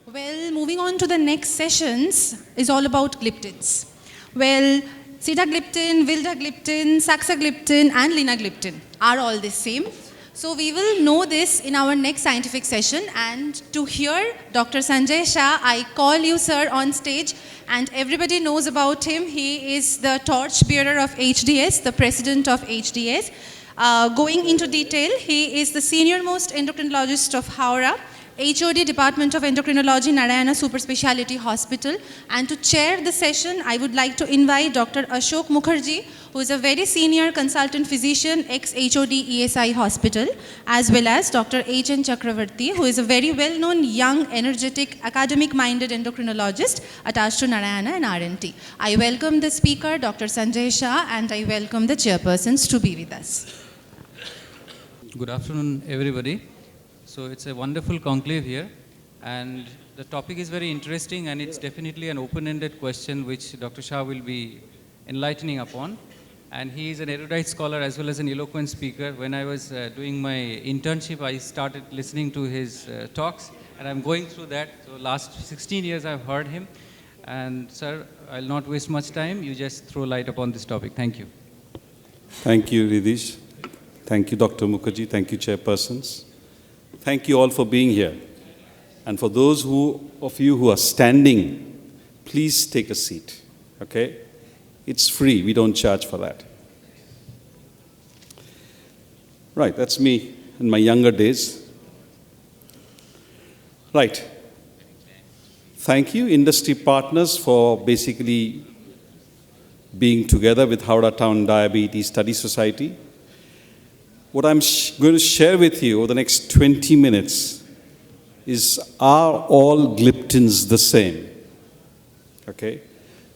Well, moving on to the next sessions is all about gliptins. Well, sitagliptin, vildagliptin, saxagliptin and linagliptin are all the same. So we will know this in our next scientific session, and to hear Dr. Sanjay Shah, I call you sir on stage, and everybody knows about him. He is the torch bearer of HDS, the president of HDS. Going into detail, he is the senior most endocrinologist of Howrah, HOD Department of Endocrinology, Narayana Super Speciality Hospital. And to chair the session, I would like to invite Dr. Ashok Mukherjee, who is a very senior consultant physician, ex-HOD ESI Hospital, as well as Dr. H.N. Chakravarti, who is a very well-known, young, energetic, academic-minded endocrinologist attached to Narayana and RNT. I welcome the speaker, Dr. Sanjay Shah, and I welcome the chairpersons to be with us. Good afternoon, everybody. So it's a wonderful conclave here, and the topic is very interesting, and it's definitely an open-ended question which Dr. Shah will be enlightening upon. And he is an erudite scholar as well as an eloquent speaker. When I was doing my internship, I started listening to his talks, and I'm going through that. So last 16 years I've heard him. And sir, I'll not waste much time. You just throw light upon this topic. Thank you. Thank you, Ridish. Thank you, Dr. Mukherjee. Thank you, chairpersons. Thank you all for being here. And for those of you who are standing, please take a seat, okay? It's free, we don't charge for that. Right, that's me in my younger days. Right. Thank you, industry partners, for basically being together with Howrah Town Diabetes Study Society. What I'm going to share with you over the next 20 minutes is, are all gliptins the same? Okay?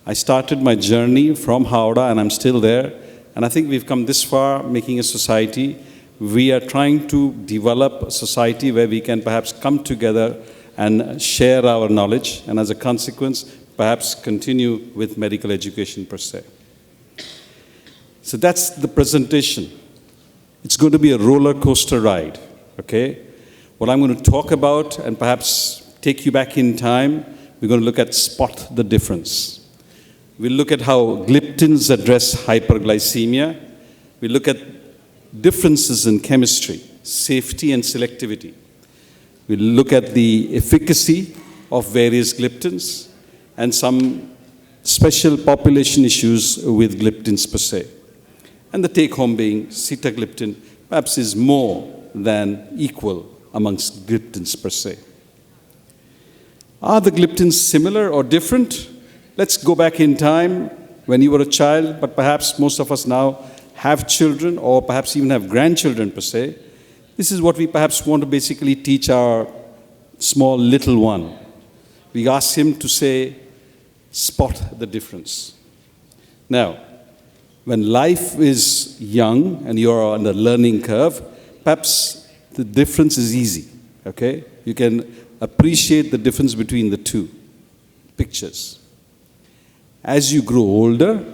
I started my journey from Howrah, and I'm still there. And I think we've come this far, making a society. We are trying to develop a society where we can perhaps come together and share our knowledge, and as a consequence, perhaps continue with medical education per se. So that's the presentation. It's going to be a roller coaster ride, okay? What I'm going to talk about, and perhaps take you back in time, we're going to look at spot the difference. We'll look at how gliptins address hyperglycemia. We'll look at differences in chemistry, safety and selectivity. We'll look at the efficacy of various gliptins and some special population issues with gliptins per se. And the take-home being sitagliptin perhaps is more than equal amongst gliptins per se. Are the gliptins similar or different? Let's go back in time when you were a child, but perhaps most of us now have children or perhaps even have grandchildren per se. This is what we perhaps want to basically teach our small little one. We ask him to say, spot the difference. Now, when life is young and you're on a learning curve, perhaps the difference is easy, okay? You can appreciate the difference between the two pictures. As you grow older,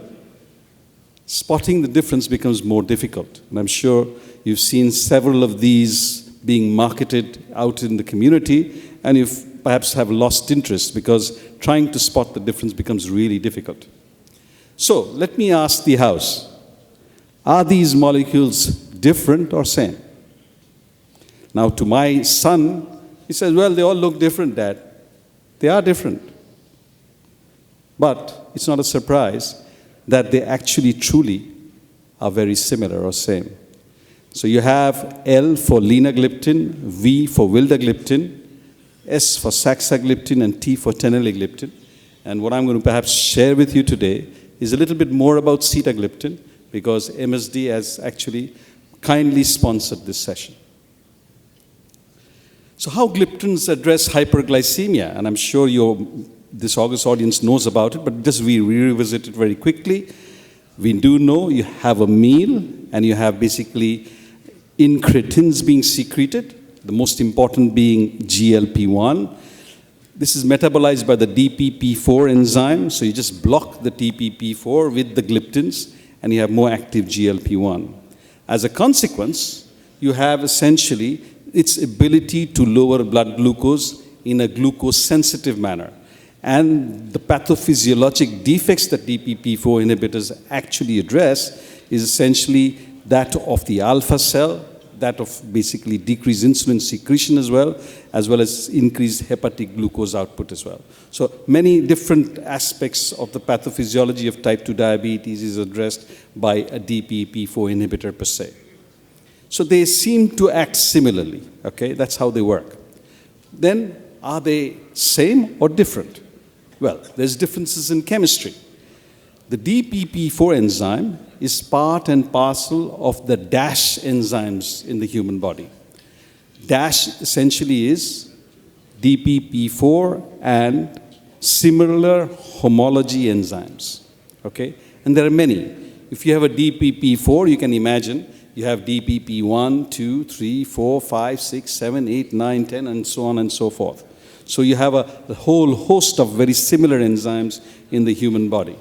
spotting the difference becomes more difficult. And I'm sure you've seen several of these being marketed out in the community, and you've perhaps have lost interest because trying to spot the difference becomes really difficult. So let me ask the house, are these molecules different or same? Now to my son, he says, well, they all look different, Dad. They are different. But it's not a surprise that they actually truly are very similar or same. So you have L for linagliptin, V for vildagliptin, S for saxagliptin, and T for teneligliptin. And what I'm going to perhaps share with you today is a little bit more about sitagliptin, because MSD has actually kindly sponsored this session. So how gliptins address hyperglycemia? And I'm sure this August audience knows about it, but just we revisit it very quickly. We do know you have a meal, and you have basically incretins being secreted, the most important being GLP-1. This is metabolized by the DPP-4 enzyme, so you just block the DPP-4 with the gliptins, and you have more active GLP-1. As a consequence, you have essentially its ability to lower blood glucose in a glucose-sensitive manner. And the pathophysiologic defects that DPP-4 inhibitors actually address is essentially that of the alpha cell, that of basically decreased insulin secretion as well as increased hepatic glucose output as well. So many different aspects of the pathophysiology of type 2 diabetes is addressed by a DPP-4 inhibitor per se. So they seem to act similarly, okay? That's how they work. Then, are they same or different? Well, there's differences in chemistry. The DPP-4 enzyme is part and parcel of the DASH enzymes in the human body. DASH essentially is DPP-4 and similar homology enzymes, okay? And there are many. If you have a DPP-4, you can imagine you have DPP-1, 2, 3, 4, 5, 6, 7, 8, 9, 10, and so on and so forth. So you have a whole host of very similar enzymes in the human body.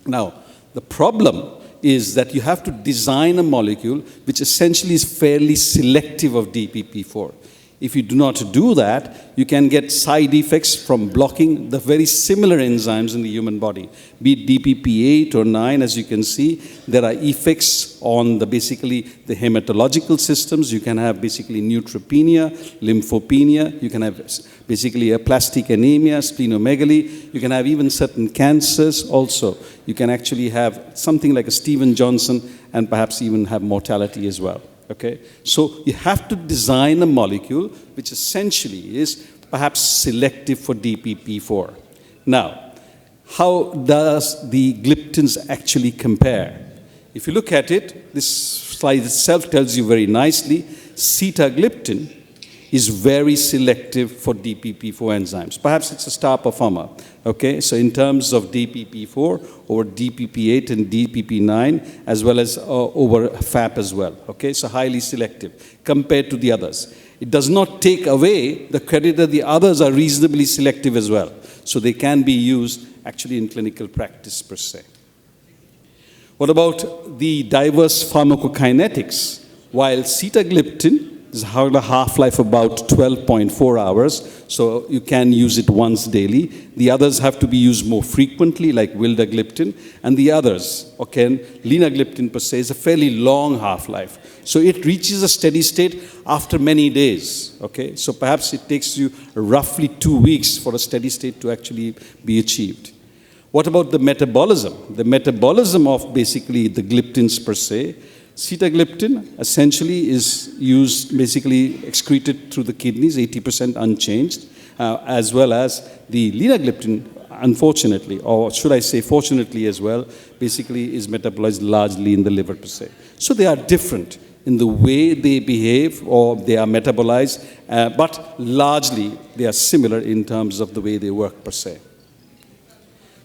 Now, the problem is that you have to design a molecule which essentially is fairly selective of DPP-4. If you do not do that, you can get side effects from blocking the very similar enzymes in the human body. Be it DPP-8 or 9, as you can see, there are effects on basically the hematological systems. You can have basically neutropenia, lymphopenia. You can have basically aplastic anemia, splenomegaly. You can have even certain cancers also. You can actually have something like a Stevens-Johnson and perhaps even have mortality as well. Okay, so you have to design a molecule which essentially is perhaps selective for DPP-4. Now, how does the gliptins actually compare? If you look at it, this slide itself tells you very nicely, sitagliptin is very selective for DPP-4 enzymes. Perhaps it's a star performer. Okay, so in terms of DPP-4 over DPP-8 and DPP-9, as well as over FAP as well. Okay, so highly selective compared to the others. It does not take away the credit that the others are reasonably selective as well. So they can be used actually in clinical practice per se. What about the diverse pharmacokinetics? While sitagliptin has a half-life about 12.4 hours, so you can use it once daily. The others have to be used more frequently, like vildagliptin, and the others, okay, linagliptin per se, is a fairly long half-life. So it reaches a steady state after many days, okay? So perhaps it takes you roughly 2 weeks for a steady state to actually be achieved. What about the metabolism? The metabolism of basically the gliptins per se, sitagliptin essentially is used, basically excreted through the kidneys, 80% unchanged, as well as the linagliptin, unfortunately, or should I say fortunately as well, basically is metabolized largely in the liver per se. So they are different in the way they behave or they are metabolized, but largely they are similar in terms of the way they work per se.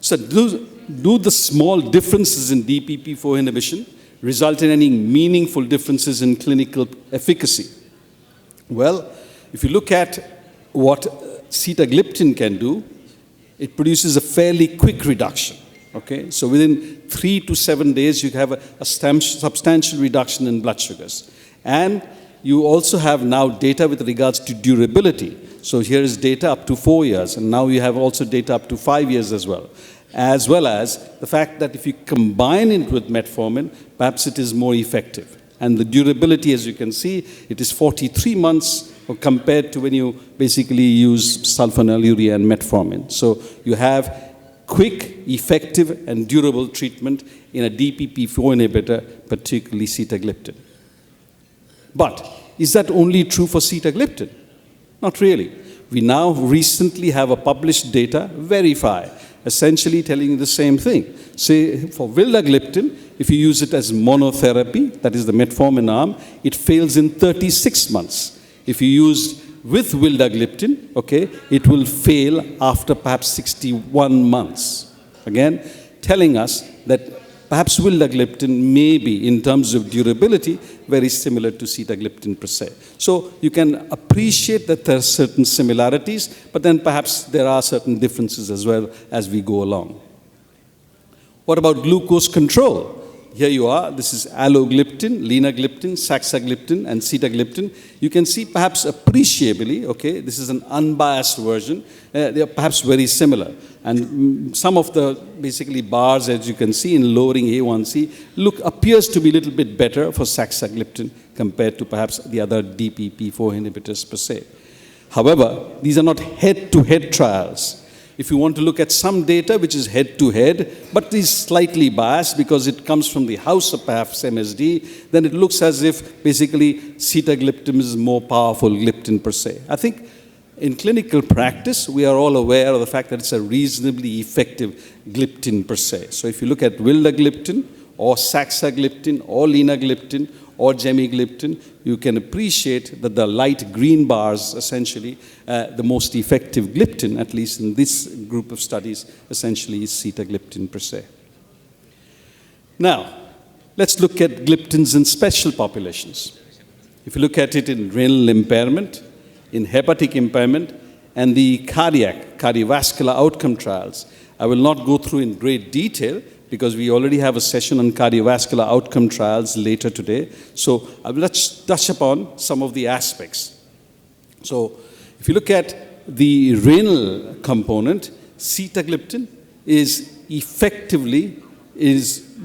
So do the small differences in DPP-4 inhibition result in any meaningful differences in clinical efficacy? Well, if you look at what sitagliptin can do, it produces a fairly quick reduction. Okay, so within 3 to 7 days, you have a substantial reduction in blood sugars. And you also have now data with regards to durability. So here is data up to 4 years, and now you have also data up to 5 years as well as the fact that if you combine it with metformin, perhaps it is more effective. And the durability, as you can see, it is 43 months compared to when you basically use sulfonylurea and metformin. So you have quick, effective, and durable treatment in a DPP-4 inhibitor, particularly sitagliptin. But is that only true for sitagliptin? Not really. We now recently have a published data verify, essentially telling you the same thing. Say for vildagliptin, if you use it as monotherapy, that is the metformin arm, it fails in 36 months. If you use with vildagliptin, okay, it will fail after perhaps 61 months. Again, telling us that perhaps vildagliptin may be, in terms of durability, very similar to sitagliptin per se. So you can appreciate that there are certain similarities, but then perhaps there are certain differences as well as we go along. What about glucose control? here you are. This is allogliptin, linagliptin, saxagliptin, and sitagliptin. You can see perhaps appreciably, okay, this is an unbiased version. They are perhaps very similar. And some of the basically bars, as you can see in lowering A1C, appears to be a little bit better for saxagliptin compared to perhaps the other DPP4 inhibitors per se. However, these are not head-to-head trials. If you want to look at some data which is head-to-head, but is slightly biased because it comes from the house of perhaps MSD, then it looks as if basically sitagliptin is more powerful gliptin per se. I think in clinical practice, we are all aware of the fact that it's a reasonably effective gliptin per se. So if you look at vildagliptin or saxagliptin or linagliptin or gemigliptin, you can appreciate that the light green bars, essentially, the most effective gliptin, at least in this group of studies, essentially is sitagliptin per se. Now, let's look at gliptins in special populations. If you look at it in renal impairment, in hepatic impairment, and the cardiovascular outcome trials, I will not go through in great detail, because we already have a session on cardiovascular outcome trials later today. So I will touch upon some of the aspects. So if you look at the renal component, sitagliptin is effectively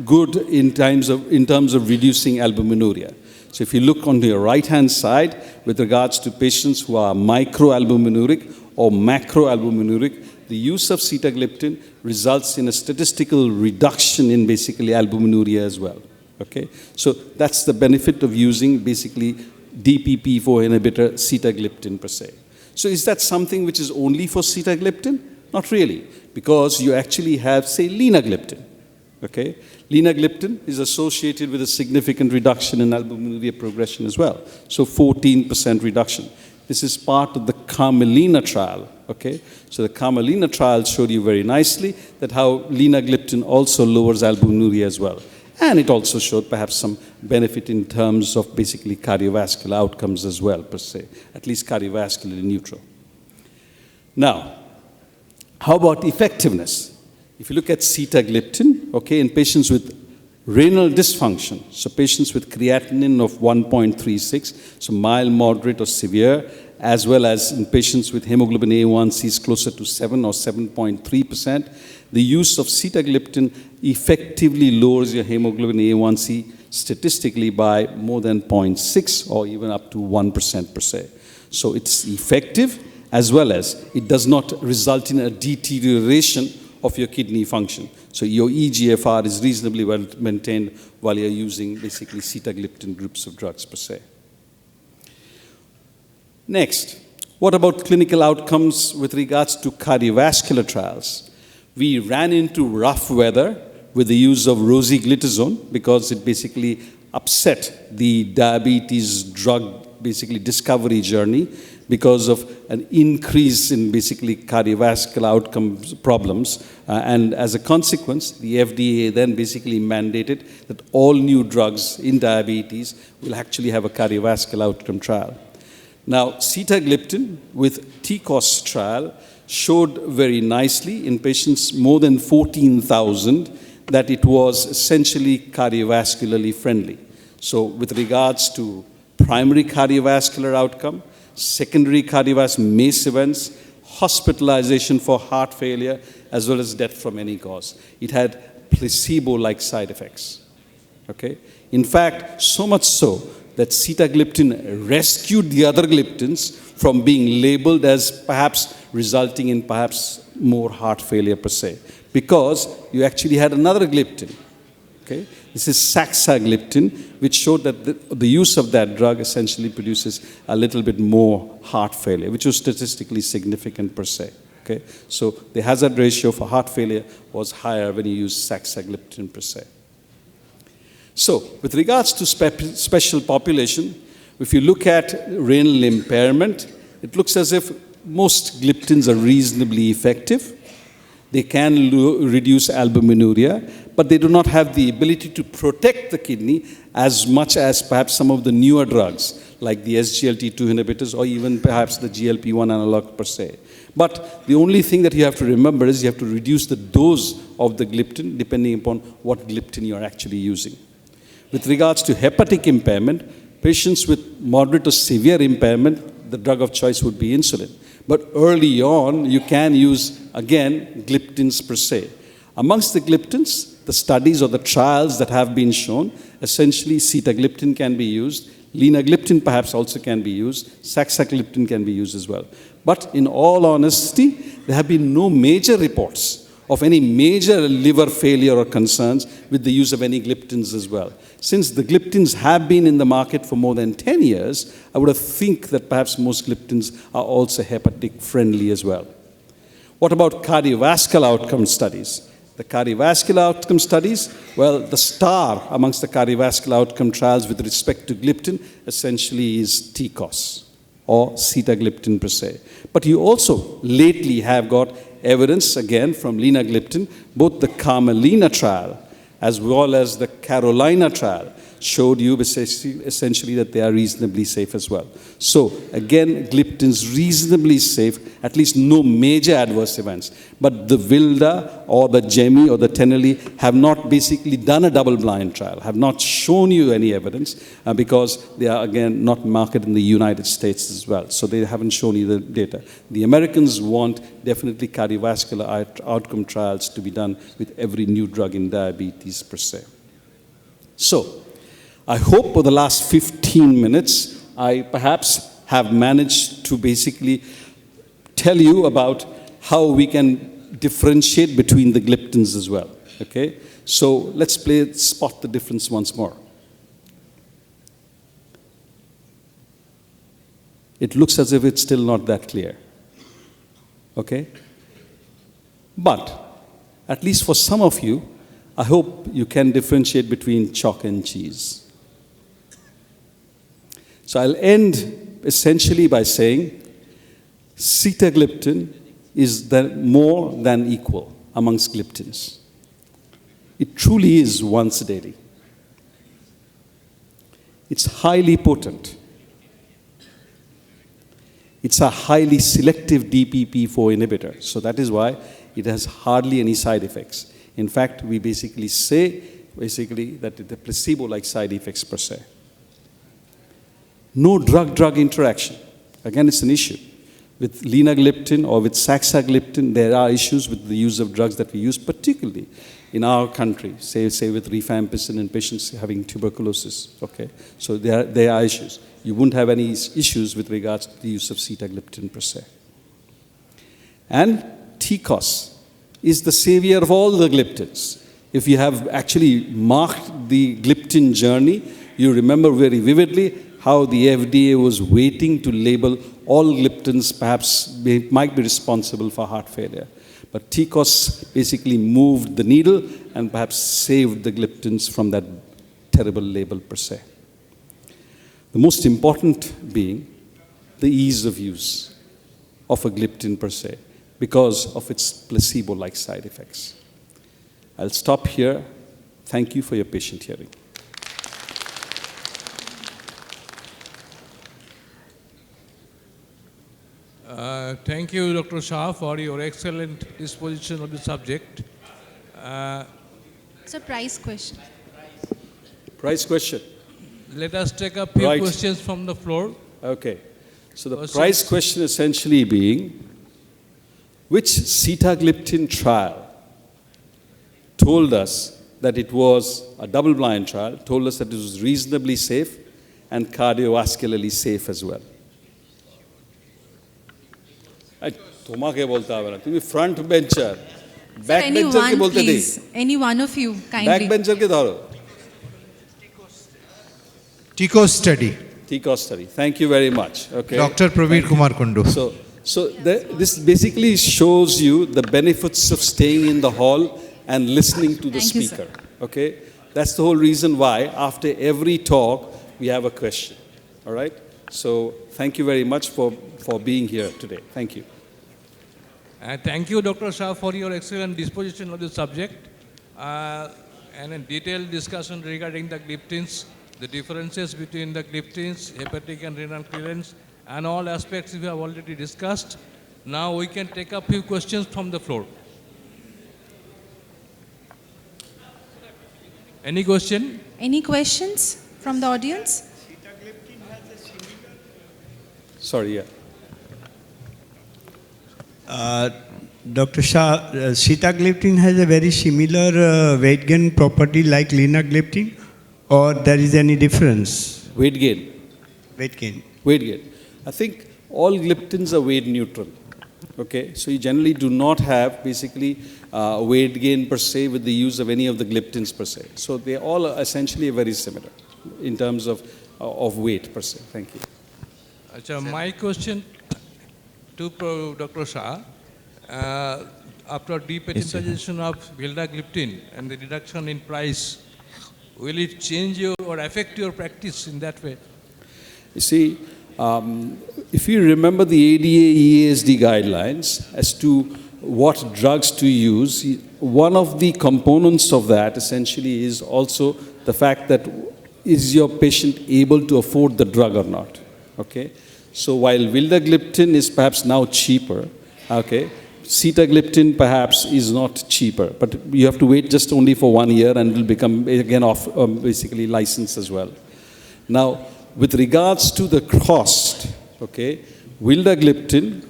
good in terms of reducing albuminuria. So if you look on the right-hand side with regards to patients who are microalbuminuric or macroalbuminuric, the use of sitagliptin results in a statistical reduction in basically albuminuria as well. Okay? So that's the benefit of using basically DPP4 inhibitor sitagliptin per se. So is that something which is only for sitagliptin? Not really, because you actually have, say, linagliptin. Okay? Linagliptin is associated with a significant reduction in albuminuria progression as well. So 14% reduction. This is part of the Carmelina trial, okay? So the Carmelina trial showed you very nicely that how linagliptin also lowers albuminuria as well. And it also showed perhaps some benefit in terms of basically cardiovascular outcomes as well, per se, at least cardiovascularly neutral. Now, how about effectiveness? If you look at sitagliptin, okay, in patients with renal dysfunction, so patients with creatinine of 1.36, so mild, moderate, or severe, as well as in patients with hemoglobin A1Cs closer to 7 or 7.3%, the use of sitagliptin effectively lowers your hemoglobin A1C statistically by more than 0.6 or even up to 1% per se. So it's effective, as well as it does not result in a deterioration of your kidney function. So your eGFR is reasonably well maintained while you're using basically sitagliptin groups of drugs per se. Next, what about clinical outcomes with regards to cardiovascular trials? We ran into rough weather with the use of rosiglitazone because it basically upset the diabetes drug basically discovery journey because of an increase in basically cardiovascular outcome problems. And as a consequence, the FDA then basically mandated that all new drugs in diabetes will actually have a cardiovascular outcome trial. Now, sitagliptin with TCOS trial showed very nicely in patients more than 14,000 that it was essentially cardiovascularly friendly. So with regards to primary cardiovascular outcome, secondary cardiovascular MACE events, hospitalization for heart failure, as well as death from any cause. It had placebo-like side effects. Okay? In fact, so much so that sitagliptin rescued the other gliptins from being labeled as perhaps resulting in perhaps more heart failure per se, because you actually had another gliptin. Okay? This is saxagliptin, which showed that the use of that drug essentially produces a little bit more heart failure, which was statistically significant per se. Okay? So the hazard ratio for heart failure was higher when you use saxagliptin per se. So with regards to special population, if you look at renal impairment, it looks as if most gliptins are reasonably effective. They can reduce albuminuria, but they do not have the ability to protect the kidney as much as perhaps some of the newer drugs, like the SGLT2 inhibitors or even perhaps the GLP-1 analog per se. But the only thing that you have to remember is you have to reduce the dose of the gliptin depending upon what gliptin you are actually using. With regards to hepatic impairment, patients with moderate or severe impairment, the drug of choice would be insulin. But early on, you can use, again, gliptins per se. Amongst the gliptins, the studies or the trials that have been shown, essentially sitagliptin can be used, linagliptin perhaps also can be used, saxagliptin can be used as well. But in all honesty, there have been no major reports of any major liver failure or concerns with the use of any gliptins as well. Since the gliptins have been in the market for more than 10 years, I would have think that perhaps most gliptins are also hepatic friendly as well. What about cardiovascular outcome studies? The cardiovascular outcome studies, well, the star amongst the cardiovascular outcome trials with respect to gliptin essentially is TCOS or sitagliptin per se. But you also lately have got evidence, again, from linagliptin, both the Carmelina trial as well as the Carolina trial showed you essentially that they are reasonably safe as well. So, again, gliptins reasonably safe, at least no major adverse events. But the Vilda or the Gemi or the Tenali have not basically done a double-blind trial, have not shown you any evidence because they are, again, not marketed in the United States as well. So they haven't shown you the data. The Americans want definitely cardiovascular outcome trials to be done with every new drug in diabetes per se. So, I hope for the last 15 minutes, I perhaps have managed to basically tell you about how we can differentiate between the gliptins as well. Okay? So let's spot the difference once more. It looks as if it's still not that clear. Okay? But, at least for some of you, I hope you can differentiate between chalk and cheese. So I'll end essentially by saying sitagliptin is more than equal amongst gliptins. It truly is once daily. It's highly potent. It's a highly selective DPP-4 inhibitor, so that is why it has hardly any side effects. In fact, we basically say that it's a placebo-like side effects per se. No drug-drug interaction. Again, it's an issue. With linagliptin or with saxagliptin, there are issues with the use of drugs that we use, particularly in our country, say with rifampicin in patients having tuberculosis. Okay, so there are issues. You wouldn't have any issues with regards to the use of sitagliptin per se. And TCOS is the savior of all the gliptins. If you have actually marked the gliptin journey, you remember very vividly how the FDA was waiting to label all gliptins perhaps might be responsible for heart failure. But TCOS basically moved the needle and perhaps saved the gliptins from that terrible label per se. The most important being the ease of use of a gliptin per se because of its placebo-like side effects. I'll stop here. Thank you for your patient hearing. Thank you, Dr. Shah, for your excellent disposition of the subject. It's a price question. Price question. Let us take a few Right. questions from the floor. Okay. So the Questions? price question essentially being, which sitagliptin trial told us that it was a double-blind trial, told us that it was reasonably safe and cardiovascularly safe as well? তোমাকে বলতে হবে না তুমি front bencher back বেঞ্চারকে বলতে দেই Any one of you, back kindly. বেঞ্চারকে ধরো TCOS study. TCOS study. Thank you very much. Okay. Dr. Praveer Kumar Kundu. So this basically shows you the benefits of staying in the hall and listening to the Thank you, speaker. Okay? That's the whole reason why after every talk we have a question. All right? So thank you very much for being here today. Thank you. Thank you, Dr. Shah, for your excellent disposition of the subject and a detailed discussion regarding the gliptins the differences between the gliptins, hepatic and renal clearance, and all aspects we have already discussed. Now we can take a few questions from the floor. Any question? Any questions from the audience? Sorry, yeah. Dr. Shah, sitagliptin has a very similar weight gain property like linagliptin, or there is any difference? Weight gain. Weight gain. Weight gain. I think all gliptins are weight neutral. Okay, so you generally do not have basically weight gain per se with the use of any of the gliptins per se. So they all are essentially very similar in terms of weight per se. Thank you. Achha, my question to Dr. Shah, after depatentization of vildagliptin and the reduction in price, will it change your or affect your practice in that way? You see, if you remember the ADA EASD guidelines as to what drugs to use, one of the components of that essentially is also the fact that is your patient able to afford the drug or not. Okay, so while vildagliptin is perhaps now cheaper, okay, sitagliptin perhaps is not cheaper, but you have to wait just only for 1 year and will become again off basically licensed as well. Now, with regards to the cost, okay, vildagliptin,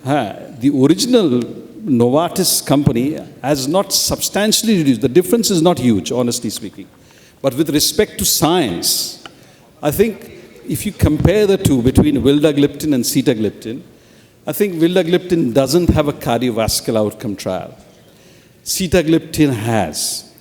the original Novartis company has not substantially reduced. The difference is not huge, honestly speaking. But with respect to science, I think if you compare the two between vildagliptin and sitagliptin, I think vildagliptin doesn't have a cardiovascular outcome trial. Sitagliptin has,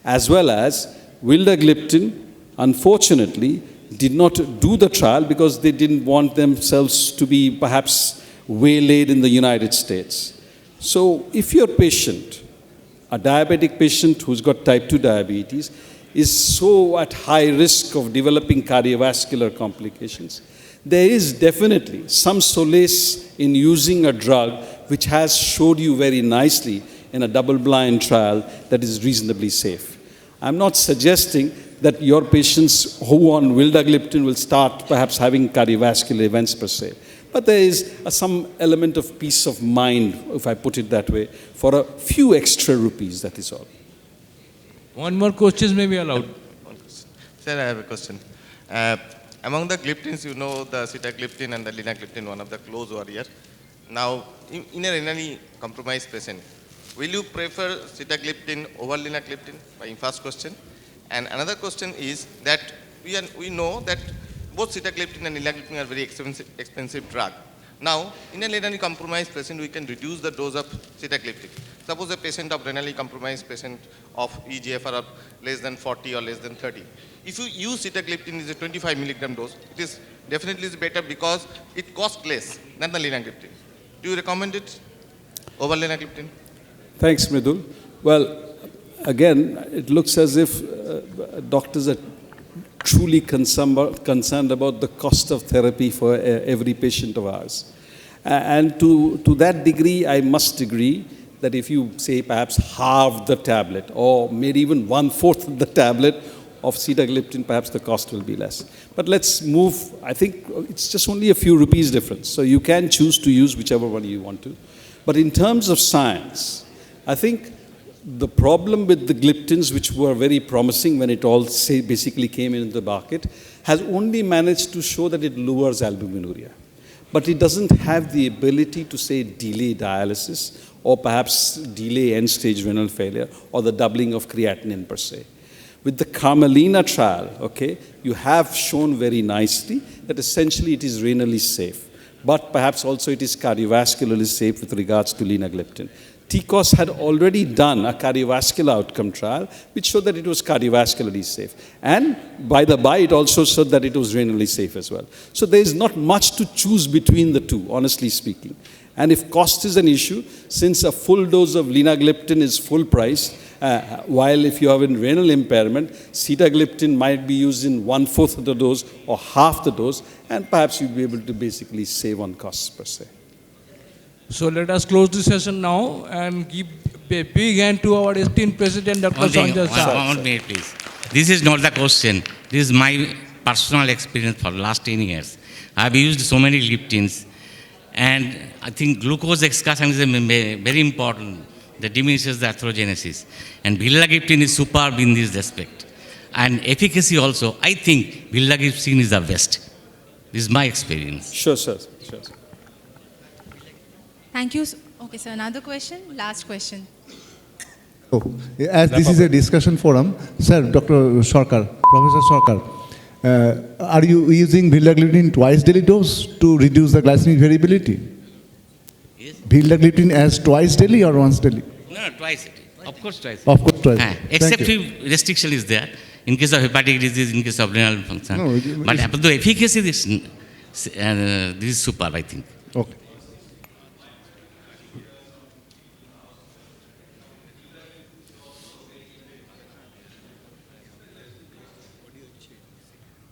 as well as vildagliptin, unfortunately, did not do the trial because they didn't want themselves to be perhaps waylaid in the United States. So if your patient, a diabetic patient who's got type 2 diabetes, is so at high risk of developing cardiovascular complications, there is definitely some solace in using a drug which has showed you very nicely in a double-blind trial that is reasonably safe. I'm not suggesting that your patients who on vildagliptin will start perhaps having cardiovascular events per se. But there is some element of peace of mind, if I put it that way, for a few extra rupees, that is all. One more question may be allowed. Sir, I have a question. Among the gliptins, you know the sitagliptin and the linagliptin, one of the close warrior. Now, in a renally compromised patient, will you prefer sitagliptin over linagliptin? My first question. And another question is that we know that both sitagliptin and linagliptin are very expensive drug. Now, in a renally compromised patient, we can reduce the dose of sitagliptin. Suppose a patient of renally compromised patient of eGFR of less than 40 or less than 30. If you use sitagliptin is a 25 milligram dose, it is definitely better because it costs less than the linagliptin. Do you recommend it over linagliptin? Thanks, Mridul. Well, again, it looks as if doctors are truly concerned about the cost of therapy for every patient of ours. And to that degree, I must agree that if you say perhaps halve the tablet or maybe even 1/4 of the tablet of sitagliptin, perhaps the cost will be less. But let's move, I think it's just only a few rupees difference. So you can choose to use whichever one you want to. But in terms of science, I think the problem with the gliptins, which were very promising when it all basically came into the market, has only managed to show that it lowers albuminuria. But it doesn't have the ability to, say, delay dialysis or perhaps delay end-stage renal failure or the doubling of creatinine per se. With the Carmelina trial, okay, you have shown very nicely that essentially it is renally safe, but perhaps also it is cardiovascularly safe with regards to linagliptin. TCOS had already done a cardiovascular outcome trial which showed that it was cardiovascularly safe. And by the by, it also showed that it was renally safe as well. So there is not much to choose between the two, honestly speaking. And if cost is an issue, since a full dose of linagliptin is full price, while if you have in renal impairment, sitagliptin might be used in 1/4 of the dose or half the dose, and perhaps you'll be able to basically save on costs per se. So let us close the session now and give a big hand to our esteemed President, Dr. Sanjay Shah. One minute, please. This is not the question. This is my personal experience for last 10 years. I've used so many gliptins, and I think glucose excursion is very important that diminishes the atherogenesis. And vildagliptin is superb in this respect. And efficacy also, I think vildagliptin is the best. This is my experience. Sure, sir. Sure, sir. Thank you. Okay, sir, another question? Last question. Oh, as this is a discussion forum, sir, Dr. Sarkar, Professor Sarkar, are you using vildagliptin twice daily dose to reduce the glycemic variability? Yes. Vildagliptin as twice daily or once daily? No, twice a day. Of course, twice a day. Of course, twice. Except Thank you. if restriction is there, in case of hepatic disease, in case of renal function. No, But the efficacy, this is superb, I think. Okay.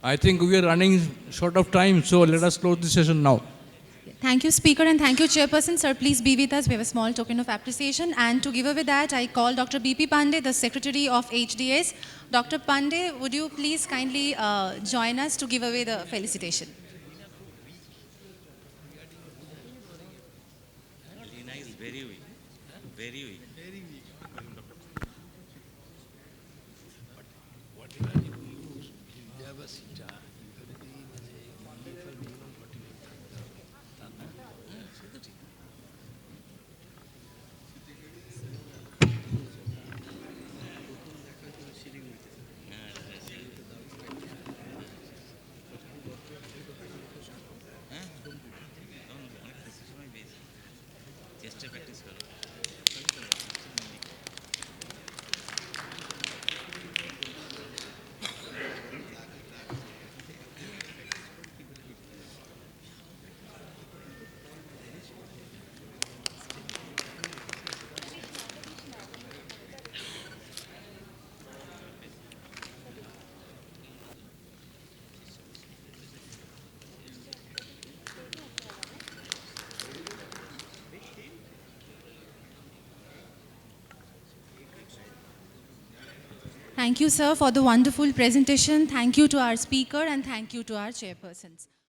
I think we are running short of time, so let us close the session now. Thank you, Speaker, and thank you, Chairperson. Sir, please be with us. We have a small token of appreciation. And to give away that, I call Dr. B.P. Pandey, the Secretary of HDS. Dr. Pandey, would you please kindly join us to give away the felicitation? Lina is very weak. Very weak. Thank you, sir, for the wonderful presentation. Thank you to our speaker and thank you to our chairpersons.